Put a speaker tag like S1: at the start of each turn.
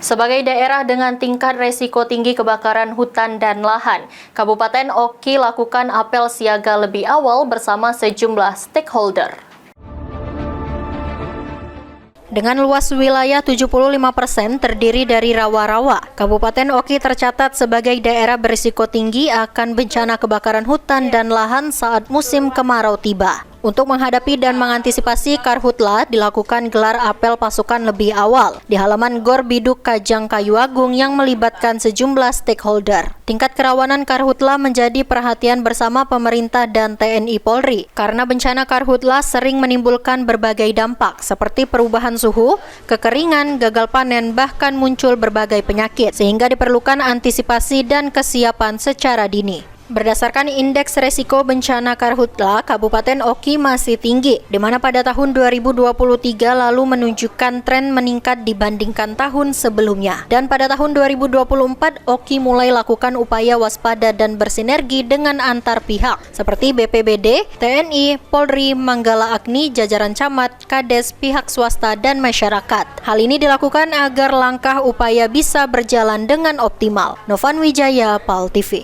S1: Sebagai daerah dengan tingkat resiko tinggi kebakaran hutan dan lahan, Kabupaten Oki lakukan apel siaga lebih awal bersama sejumlah stakeholder. Dengan luas wilayah 75% terdiri dari rawa-rawa, Kabupaten Oki tercatat sebagai daerah berisiko tinggi akan bencana kebakaran hutan dan lahan saat musim kemarau tiba. Untuk menghadapi dan mengantisipasi Karhutla, dilakukan gelar apel pasukan lebih awal di halaman Gor Biduk Kajang Kayu Agung yang melibatkan sejumlah stakeholder. Tingkat kerawanan Karhutla menjadi perhatian bersama pemerintah dan TNI Polri karena bencana Karhutla sering menimbulkan berbagai dampak seperti perubahan suhu, kekeringan, gagal panen, bahkan muncul berbagai penyakit sehingga diperlukan antisipasi dan kesiapan secara dini. Berdasarkan indeks resiko bencana Karhutla, Kabupaten Oki masih tinggi, di mana pada tahun 2023 lalu menunjukkan tren meningkat dibandingkan tahun sebelumnya. Dan pada tahun 2024, Oki mulai lakukan upaya waspada dan bersinergi dengan antar pihak, seperti BPBD, TNI, Polri, Manggala Agni, jajaran camat, kades, pihak swasta, dan masyarakat. Hal ini dilakukan agar langkah upaya bisa berjalan dengan optimal. Novan Wijaya, PAL TV.